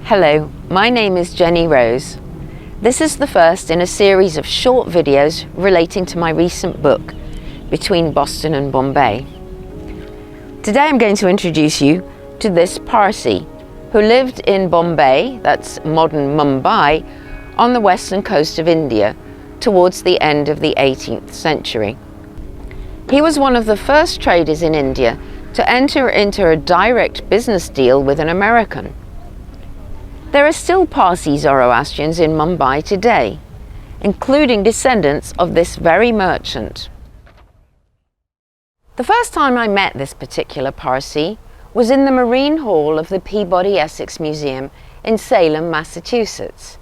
Hello, my name is Jenny Rose. This is the first in a series of short videos relating to my recent book, Between Boston and Bombay. Today I'm going to introduce you to this Parsi who lived in Bombay, that's modern Mumbai, on the western coast of India towards the end of the 18th century. He was one of the first traders in India to enter into a direct business deal with an American. There are still Parsi Zoroastrians in Mumbai today, including descendants of this very merchant. The first time I met this particular Parsi was in the Marine Hall of the Peabody Essex Museum in Salem, Massachusetts.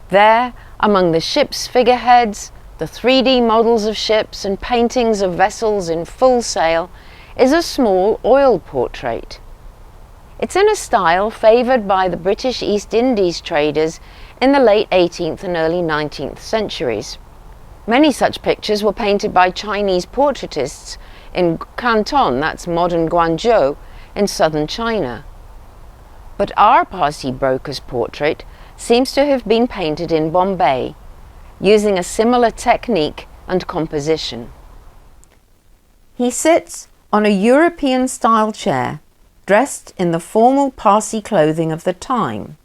There, among the ship's figureheads, the 3D models of ships and paintings of vessels in full sail, is a small oil portrait. It's in a style favoured by the British East Indies traders in the late 18th and early 19th centuries. Many such pictures were painted by Chinese portraitists in Canton, that's modern Guangzhou, in southern China. But our Parsi broker's portrait seems to have been painted in Bombay, using a similar technique and composition. He sits on a European-style chair, dressed in the formal Parsi clothing of the time.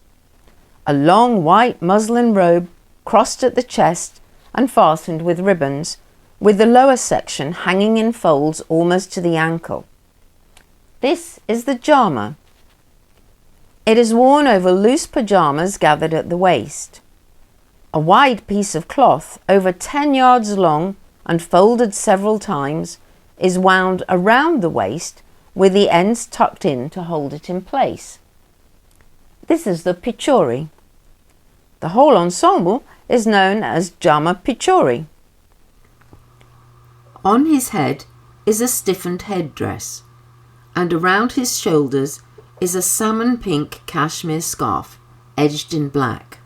A long white muslin robe crossed at the chest and fastened with ribbons, with the lower section hanging in folds almost to the ankle. This is the jama. It is worn over loose pyjamas gathered at the waist. A wide piece of cloth, over 10 yards long and folded several times, is wound around the waist with the ends tucked in to hold it in place. This is the pichori. The whole ensemble is known as jama pichori. On his head is a stiffened headdress, and around his shoulders is a salmon pink cashmere scarf edged in black.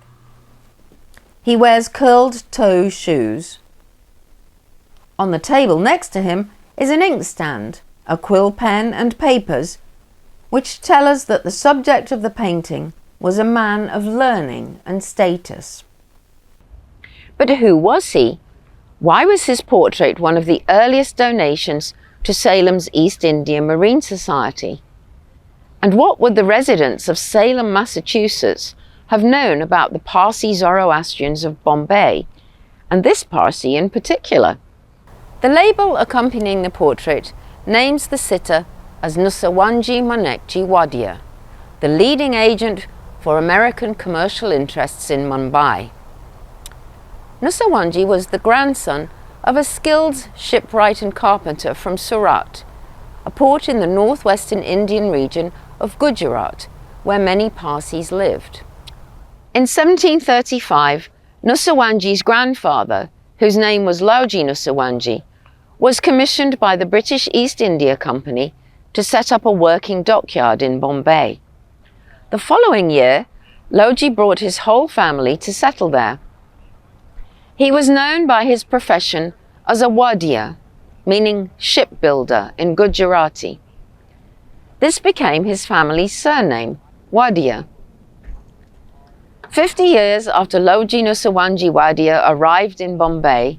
He wears curled toe shoes. On the table next to him is an inkstand, a quill pen and papers, which tell us that the subject of the painting was a man of learning and status. But who was he? Why was his portrait one of the earliest donations to Salem's East India Marine Society? And what would the residents of Salem, Massachusetts have known about the Parsi Zoroastrians of Bombay, and this Parsi in particular? The label accompanying the portrait names the sitter as Nusawanji Manekji Wadia, the leading agent for American commercial interests in Mumbai. Nusawanji was the grandson of a skilled shipwright and carpenter from Surat, a port in the northwestern Indian region of Gujarat, where many Parsis lived. In 1735, Nusawanji's grandfather, whose name was Lauji Nusawanji, was commissioned by the British East India Company to set up a working dockyard in Bombay. The following year, Lauji brought his whole family to settle there. He was known by his profession as a wadia, meaning shipbuilder in Gujarati. This became his family's surname, Wadia. 50 years after Lauji Nusawanji Wadia arrived in Bombay,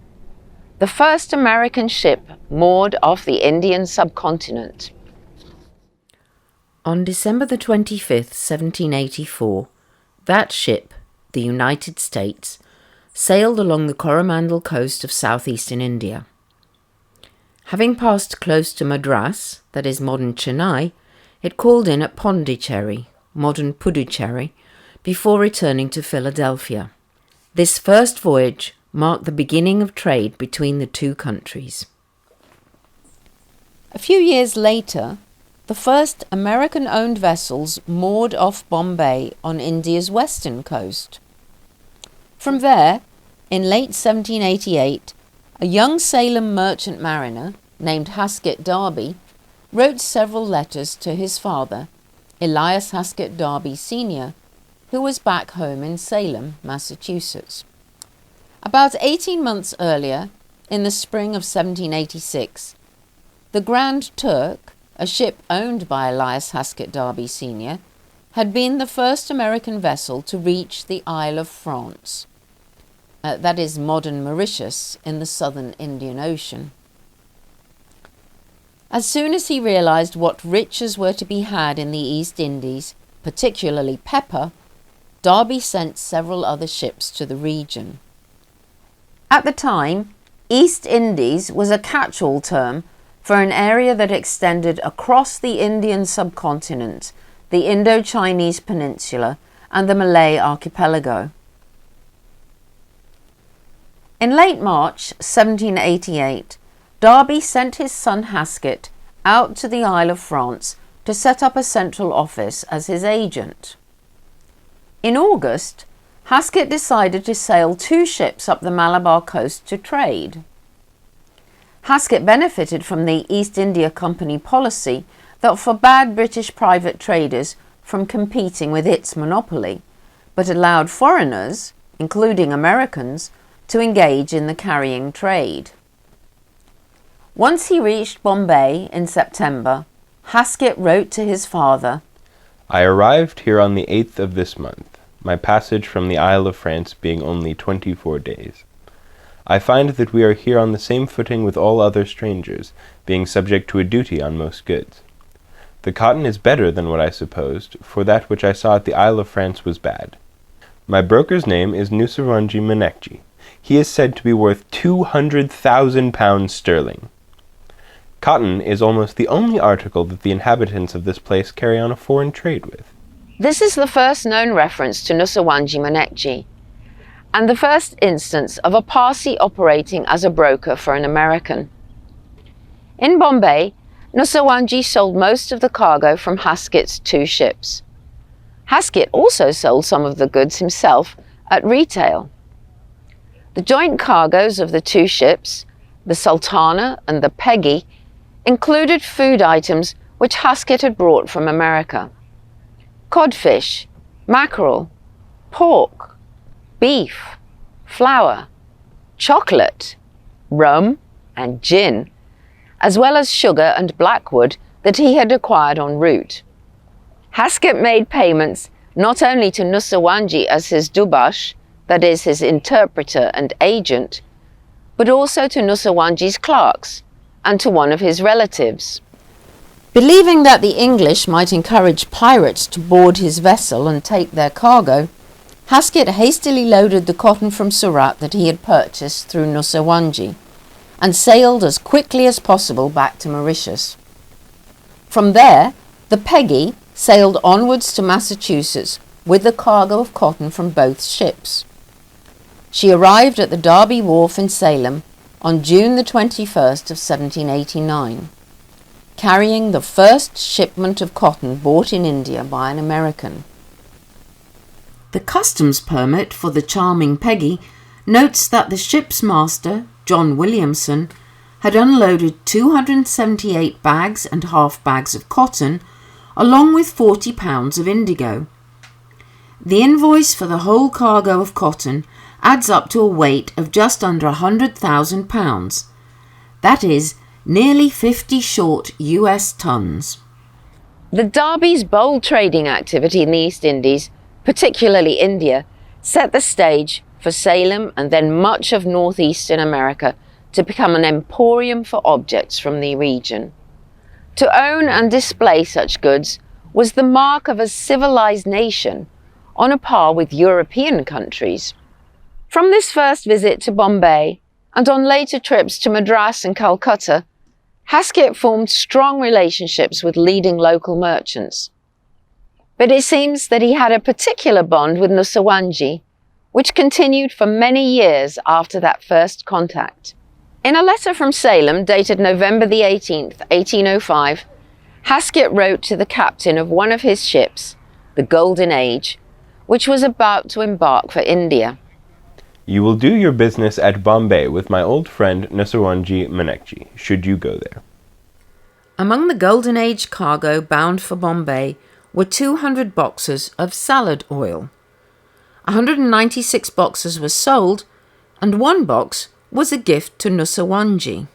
the first American ship moored off the Indian subcontinent. On December the 25th, 1784, that ship, the United States, sailed along the Coromandel coast of southeastern India. Having passed close to Madras, that is modern Chennai, it called in at Pondicherry, modern Puducherry, before returning to Philadelphia. This first voyage marked the beginning of trade between the two countries. A few years later, the first American-owned vessels moored off Bombay on India's western coast. From there, in late 1788, a young Salem merchant mariner named Haskett Darby wrote several letters to his father, Elias Haskett Darby Sr., who was back home in Salem, Massachusetts. About 18 months earlier, in the spring of 1786, the Grand Turk, a ship owned by Elias Haskett Derby Sr., had been the first American vessel to reach the Isle of France, that is modern Mauritius, in the southern Indian Ocean. As soon as he realized what riches were to be had in the East Indies, particularly pepper, Derby sent several other ships to the region. At the time, East Indies was a catch-all term for an area that extended across the Indian subcontinent, the Indo-Chinese peninsula, and the Malay archipelago. In late March 1788, Derby sent his son Haskett out to the Isle of France to set up a central office as his agent. In August, Haskett decided to sail 2 ships up the Malabar coast to trade. Haskett benefited from the East India Company policy that forbade British private traders from competing with its monopoly, but allowed foreigners, including Americans, to engage in the carrying trade. Once he reached Bombay in September, Haskett wrote to his father, "I arrived here on the 8th of this month, my passage from the Isle of France being only 24 days. I find that we are here on the same footing with all other strangers, being subject to a duty on most goods. The cotton is better than what I supposed, for that which I saw at the Isle of France was bad. My broker's name is Nusaranji Manekji. He is said to be worth 200,000 pounds sterling. Cotton is almost the only article that the inhabitants of this place carry on a foreign trade with." This is the first known reference to Nusawanji Manekji, and the first instance of a Parsi operating as a broker for an American. In Bombay, Nusawanji sold most of the cargo from Haskett's 2 ships. Haskett also sold some of the goods himself at retail. The joint cargoes of the 2 ships, the Sultana and the Peggy, included food items which Haskett had brought from America: codfish, mackerel, pork, beef, flour, chocolate, rum and gin, as well as sugar and blackwood that he had acquired en route. Haskett made payments not only to Nusawanji as his dubash, that is, his interpreter and agent, but also to Nusawanji's clerks and to one of his relatives. Believing that the English might encourage pirates to board his vessel and take their cargo, Haskett hastily loaded the cotton from Surat that he had purchased through Nusawanji and sailed as quickly as possible back to Mauritius. From there, the Peggy sailed onwards to Massachusetts with the cargo of cotton from both ships. She arrived at the Derby Wharf in Salem on June the 21st of 1789, carrying the first shipment of cotton bought in India by an American. The customs permit for the charming Peggy notes that the ship's master, John Williamson, had unloaded 278 bags and half bags of cotton, along with 40 pounds of indigo. The invoice for the whole cargo of cotton adds up to a weight of just under 100,000 pounds. That is nearly 50 short US tons. The Derby's bold trading activity in the East Indies, particularly India, set the stage for Salem and then much of northeastern America to become an emporium for objects from the region. To own and display such goods was the mark of a civilized nation, on a par with European countries. From this first visit to Bombay, and on later trips to Madras and Calcutta, Haskett formed strong relationships with leading local merchants. But it seems that he had a particular bond with Nusawanji, which continued for many years after that first contact. In a letter from Salem dated November the 18th, 1805, Haskett wrote to the captain of one of his ships, the Golden Age, which was about to embark for India. "You will do your business at Bombay with my old friend Nusawanji Manekji, should you go there." Among the Golden Age cargo bound for Bombay were 200 boxes of salad oil. 196 boxes were sold, and one box was a gift to Nusawanji.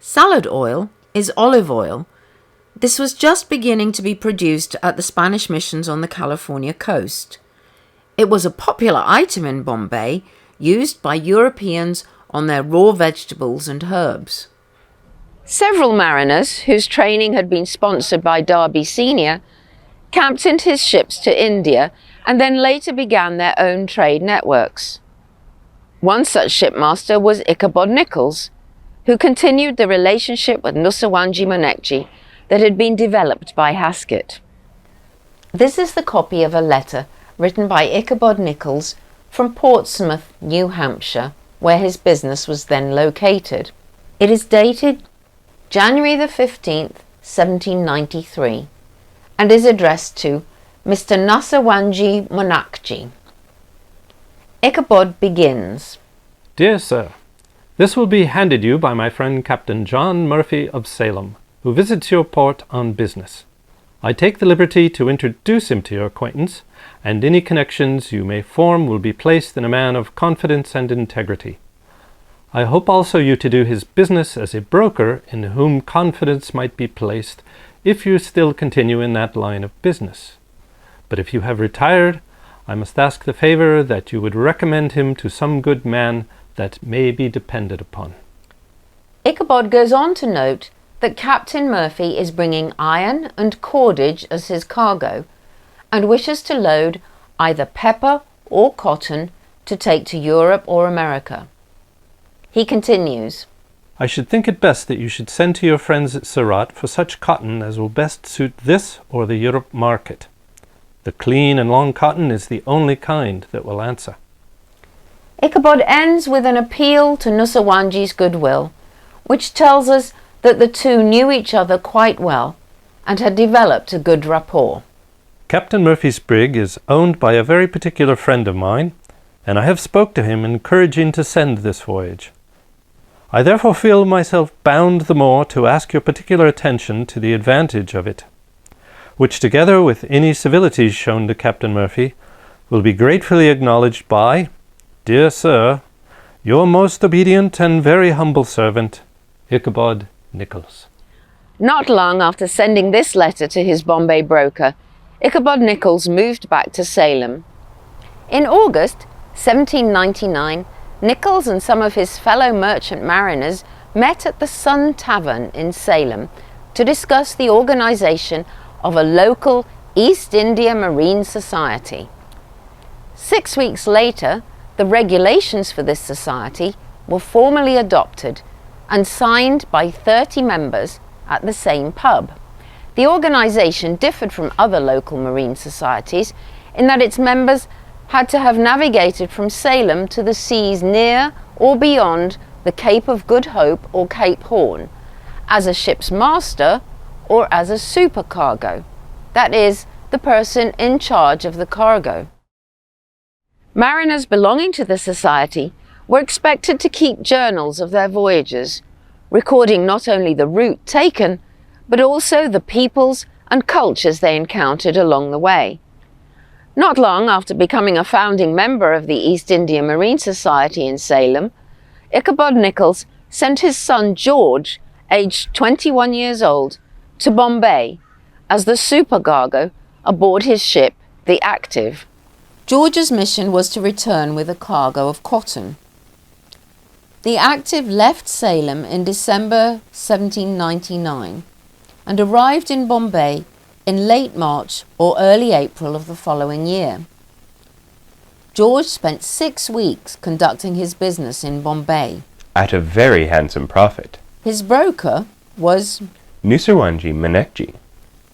Salad oil is olive oil. This was just beginning to be produced at the Spanish missions on the California coast. It was a popular item in Bombay, used by Europeans on their raw vegetables and herbs. Several mariners, whose training had been sponsored by Derby Senior, captained his ships to India and then later began their own trade networks. One such shipmaster was Ichabod Nichols, who continued the relationship with Nusawanji Monekji that had been developed by Haskett. This is the copy of a letter written by Ichabod Nichols from Portsmouth, New Hampshire, where his business was then located. It is dated January the 15th, 1793, and is addressed to Mr. Nusawanji Monekji. Ichabod begins, Dear Sir, this will be handed you by my friend Captain John Murphy of Salem, who visits your port on business. I take the liberty to introduce him to your acquaintance, and any connections you may form will be placed in a man of confidence and integrity. I hope also you to do his business as a broker in whom confidence might be placed if you still continue in that line of business. But if you have retired, I must ask the favour that you would recommend him to some good man that may be depended upon. Ichabod goes on to note that Captain Murphy is bringing iron and cordage as his cargo and wishes to load either pepper or cotton to take to Europe or America. He continues, I should think it best that you should send to your friends at Surat for such cotton as will best suit this or the Europe market. The clean and long cotton is the only kind that will answer. Ichabod ends with an appeal to Nusawanji's goodwill, which tells us that the two knew each other quite well and had developed a good rapport. Captain Murphy's brig is owned by a very particular friend of mine, and I have spoke to him encouraging to send this voyage. I therefore feel myself bound the more to ask your particular attention to the advantage of it, which together with any civilities shown to Captain Murphy will be gratefully acknowledged by, Dear Sir, your most obedient and very humble servant, Ichabod Nichols. Not long after sending this letter to his Bombay broker, Ichabod Nichols moved back to Salem. In August 1799, Nichols and some of his fellow merchant mariners met at the Sun Tavern in Salem to discuss the organization of a local East India Marine Society. 6 weeks later, the regulations for this society were formally adopted and signed by 30 members at the same pub. The organization differed from other local marine societies in that its members had to have navigated from Salem to the seas near or beyond the Cape of Good Hope or Cape Horn, as a ship's master or as a supercargo, that is, the person in charge of the cargo. Mariners belonging to the society were expected to keep journals of their voyages, recording not only the route taken, but also the peoples and cultures they encountered along the way. Not long after becoming a founding member of the East India Marine Society in Salem, Ichabod Nichols sent his son George, aged 21 years old, to Bombay as the supercargo aboard his ship, the Active. George's mission was to return with a cargo of cotton. The Active left Salem in December 1799 and arrived in Bombay in late March or early April of the following year. George spent 6 weeks conducting his business in Bombay. At a very handsome profit. His broker was Nusawanji Monekji,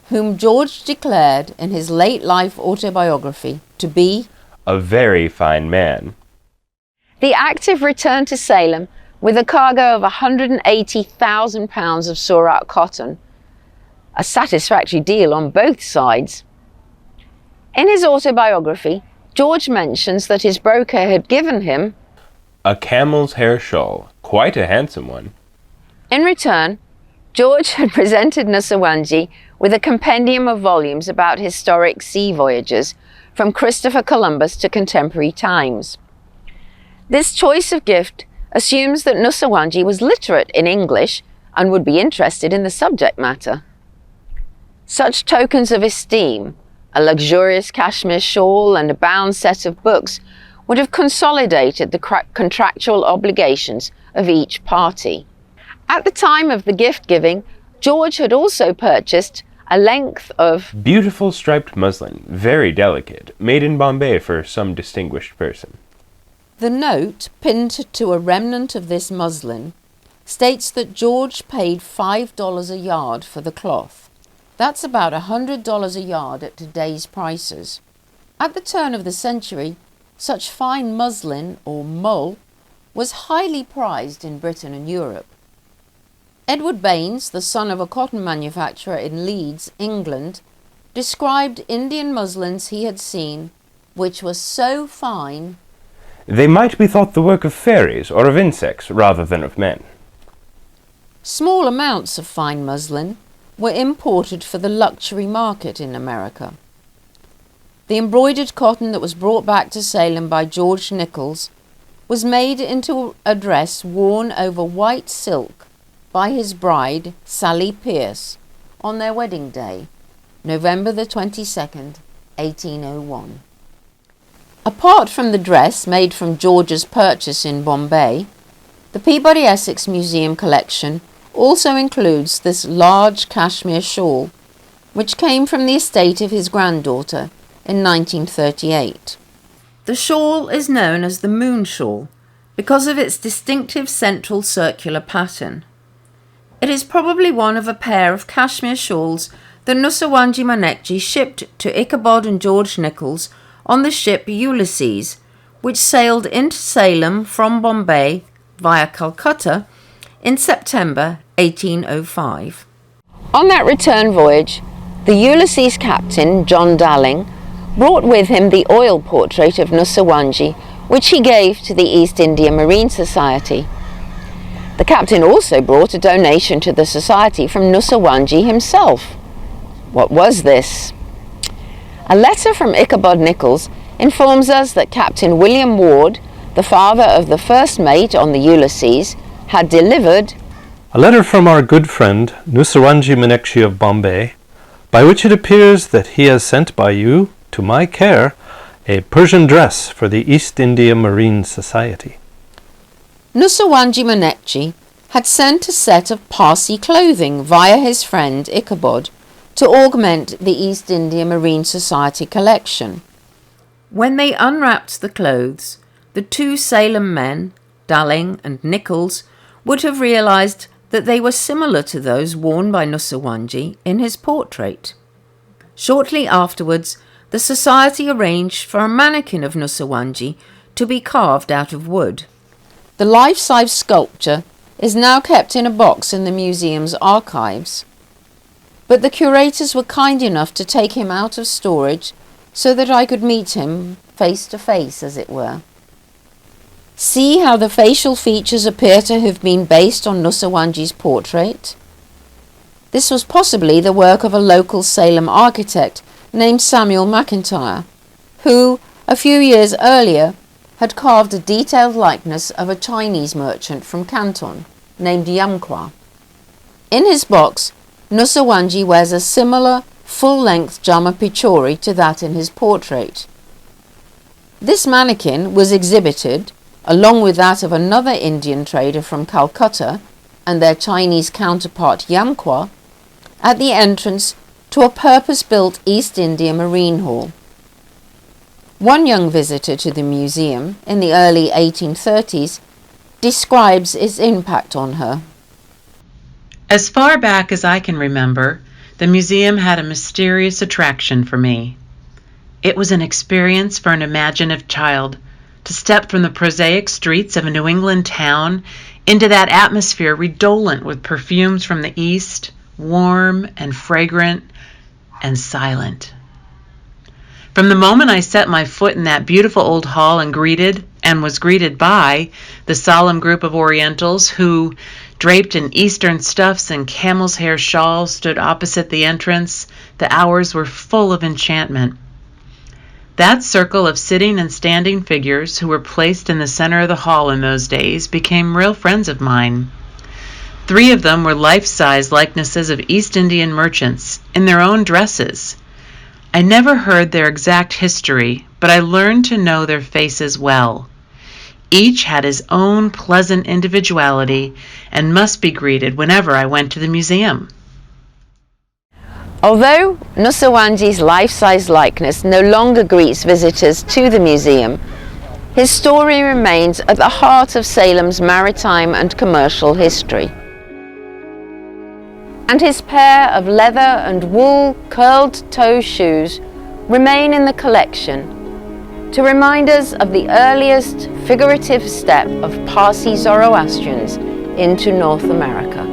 whom George declared in his late life autobiography to be a very fine man. The Active returned to Salem with a cargo of 180,000 pounds of Surat cotton, a satisfactory deal on both sides. In his autobiography, George mentions that his broker had given him a camel's hair shawl, quite a handsome one. In return, George had presented Nusawanji with a compendium of volumes about historic sea voyages from Christopher Columbus to contemporary times. This choice of gift assumes that Nusawanji was literate in English and would be interested in the subject matter. Such tokens of esteem, a luxurious cashmere shawl and a bound set of books, would have consolidated the contractual obligations of each party. At the time of the gift-giving, George had also purchased a length of beautiful striped muslin, very delicate, made in Bombay for some distinguished person. The note, pinned to a remnant of this muslin, states that George paid $5 a yard for the cloth. That's about $100 a yard at today's prices. At the turn of the century, such fine muslin, or mull, was highly prized in Britain and Europe. Edward Baines, the son of a cotton manufacturer in Leeds, England, described Indian muslins he had seen, which were so fine they might be thought the work of fairies or of insects rather than of men. Small amounts of fine muslin were imported for the luxury market in America. The embroidered cotton that was brought back to Salem by George Nichols was made into a dress worn over white silk by his bride, Sally Pierce, on their wedding day, November the 22nd, 1801. Apart from the dress made from George's purchase in Bombay, the Peabody Essex Museum collection also includes this large cashmere shawl, which came from the estate of his granddaughter in 1938. The shawl is known as the moon shawl because of its distinctive central circular pattern. It is probably one of a pair of cashmere shawls that Nusawanji Manekji shipped to Ichabod and George Nichols on the ship Ulysses, which sailed into Salem from Bombay via Calcutta in September 1805. On that return voyage, the Ulysses captain, John Dalling, brought with him the oil portrait of Nusawanji, which he gave to the East India Marine Society. The captain also brought a donation to the society from Nusawanji himself. What was this? A letter from Ichabod Nichols informs us that Captain William Ward, the father of the first mate on the Ulysses, had delivered a letter from our good friend Nusawanji Manekji of Bombay, by which it appears that he has sent by you to my care a Persian dress for the East India Marine Society. Nusawanji Manekji had sent a set of Parsi clothing via his friend Ichabod to augment the East India Marine Society collection. When they unwrapped the clothes, the two Salem men, Dalling and Nichols, would have realized that they were similar to those worn by Nusawanji in his portrait. Shortly afterwards, the society arranged for a mannequin of Nusawanji to be carved out of wood. The life-size sculpture is now kept in a box in the museum's archives, but the curators were kind enough to take him out of storage so that I could meet him face to face, as it were. See how the facial features appear to have been based on Nusawanji's portrait? This was possibly the work of a local Salem architect named Samuel McIntyre, who, a few years earlier, had carved a detailed likeness of a Chinese merchant from Canton named Yamqua. In his box, Nusawanji wears a similar full-length jama pichori to that in his portrait. This mannequin was exhibited, along with that of another Indian trader from Calcutta and their Chinese counterpart Yamqua, at the entrance to a purpose-built East India Marine Hall. One young visitor to the museum in the early 1830s describes its impact on her. As far back as I can remember, the museum had a mysterious attraction for me. It was an experience for an imaginative child to step from the prosaic streets of a New England town into that atmosphere redolent with perfumes from the East, warm and fragrant and silent. From the moment I set my foot in that beautiful old hall and was greeted by the solemn group of Orientals who, draped in Eastern stuffs and camel's hair shawls, stood opposite the entrance, the hours were full of enchantment. That circle of sitting and standing figures who were placed in the center of the hall in those days became real friends of mine. 3 of them were life-size likenesses of East Indian merchants in their own dresses. I never heard their exact history, but I learned to know their faces well. Each had his own pleasant individuality and must be greeted whenever I went to the museum. Although Nusawanji's life-size likeness no longer greets visitors to the museum, his story remains at the heart of Salem's maritime and commercial history. And his pair of leather and wool curled toe shoes remain in the collection to remind us of the earliest figurative step of Parsi Zoroastrians into North America.